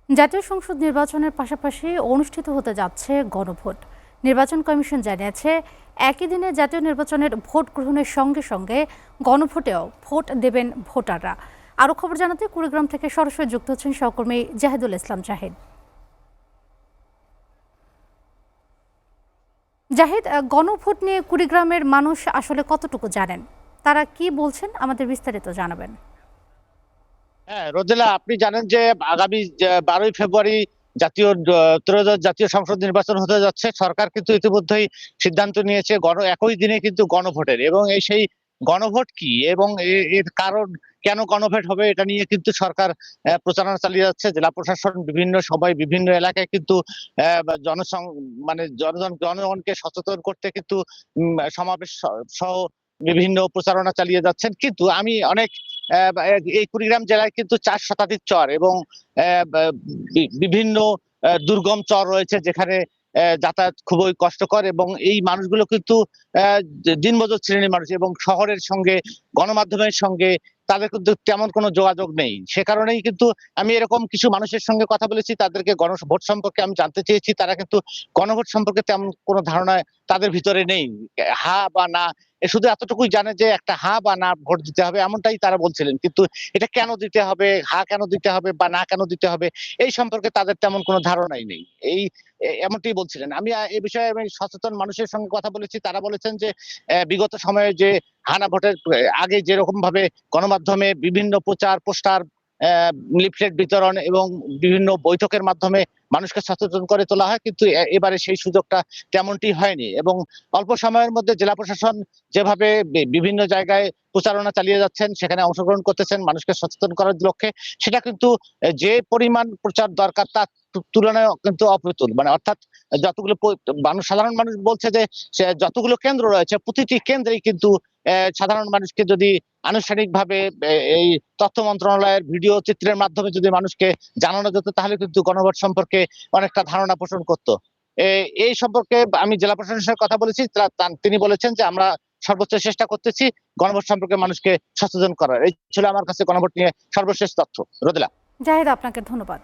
জাতীয় সংসদ নির্বাচনের পাশাপাশি অনুষ্ঠিত হতে যাচ্ছে গণভোট। নির্বাচন কমিশন জানিয়েছে, একই দিনে জাতীয় নির্বাচনের ভোট গ্রহণের সঙ্গে সঙ্গে গণভোটেও ভোট দেবেন ভোটাররা। আরও খবর জানাতে কুড়িগ্রাম থেকে সরাসরি যুক্ত হচ্ছেন সহকর্মী জাহিদুল ইসলাম জাহিদ। জাহিদ, গণভোট নিয়ে কুড়িগ্রামের মানুষ আসলে কতটুকু জানেন, তারা কি বলছেন, আমাদের বিস্তারিত জানাবেন। হ্যাঁ রোদেলা, আপনি জানেন যে আগামী 12ই ফেব্রুয়ারি ত্রয়োদশ জাতীয় সংসদ নির্বাচন হতে যাচ্ছে। সরকার কিন্তু ইতিমধ্যেই সিদ্ধান্ত নিয়েছে একই দিনে কিন্তু গণভোটের, এবং সেই গণভোট কি এবং এর কারণ কেন গণভোট হবে এটা নিয়ে কিন্তু সরকার প্রচারণা চালিয়ে যাচ্ছে। জেলা প্রশাসন বিভিন্ন সময় বিভিন্ন এলাকায় কিন্তু জনসং মানে জনগণকে সচেতন করতে কিন্তু সমাবেশ সহ বিভিন্ন প্রচারণা চালিয়ে যাচ্ছেন। কিন্তু আমি অনেক এই কুড়িগ্রাম জেলায় কিন্তু 4 শতাধিক চর এবং বিভিন্ন দুর্গম চর রয়েছে, যেখানে যাতায়াত খুবই কষ্টকর, এবং এই মানুষগুলো কিন্তু দিনমজুর শ্রেণীর মানুষ, এবং শহরের সঙ্গে গণমাধ্যমের সঙ্গে তাদের কিন্তু তেমন কোনো যোগাযোগ নেই। সে কারণেই কিন্তু আমি এরকম কিছু মানুষের সঙ্গে কথা বলেছি, তাদেরকে গণভোট সম্পর্কে আমি জানতে চেয়েছি। তারা কিন্তু গণভোট সম্পর্কে তেমন কোনো ধারণা তাদের ভিতরে নেই। হা বা না, শুধু এতটুকুই জানে যে একটা হা বা না ভোট দিতে হবে, এমনটাই তারা বলছিলেন। কিন্তু এটা কেন দিতে হবে, হা কেন দিতে হবে বা না কেন দিতে হবে, এই সম্পর্কে তাদের তেমন কোনো ধারণাই নেই। এই এমনটাই বলছিলেন। আমি এই বিষয়ে আমি সচেতন মানুষের সঙ্গে কথা বলেছি। তারা বলেছেন যে বিগত সময়ে যে হানা ভোটের আগে যেরকম ভাবে গণমাধ্যমে বিভিন্ন প্রচার পোস্টার, লিফলেট বিতরণ এবং বিভিন্ন বৈঠকের মাধ্যমে মানুষকে সচেতন করে তোলা হয়, কিন্তু এবারে সেই সুযোগটা তেমনটি হয়নি। এবং অল্প সময়ের মধ্যে জেলা প্রশাসন যেভাবে বিভিন্ন জায়গায় প্রচারণা চালিয়ে যাচ্ছেন, সেখানে অংশগ্রহণ করতেছেন মানুষকে সচেতন করার লক্ষ্যে, সেটা কিন্তু যে পরিমাণ প্রচার দরকার তার তুলনায় কিন্তু অপ্রতুল। অর্থাৎ যতগুলো সাধারণ মানুষ বলছে যে যতগুলো কেন্দ্র রয়েছে প্রতিটি কেন্দ্রেই কিন্তু সাধারণ মানুষকে যদি আনুষ্ঠানিকভাবে এই তথ্য মন্ত্রণালয়ের ভিডিও চিত্রের মাধ্যমে যদি মানুষকে জানানো যেত, তাহলে কিন্তু গণভোট সম্পর্কে অনেকটা ধারণা পোষণ করতো। এই সম্পর্কে আমি জেলা প্রশাসনের সাথে কথা বলেছি। তিনি বলেছেন যে আমরা সর্বোচ্চ চেষ্টা করতেছি গণভোট সম্পর্কে মানুষকে সচেতন করার। এই ছিল আমার কাছে গণভোট নিয়ে সর্বশেষ তথ্য। রোদেলা। জাহিদ, আপনাকে ধন্যবাদ।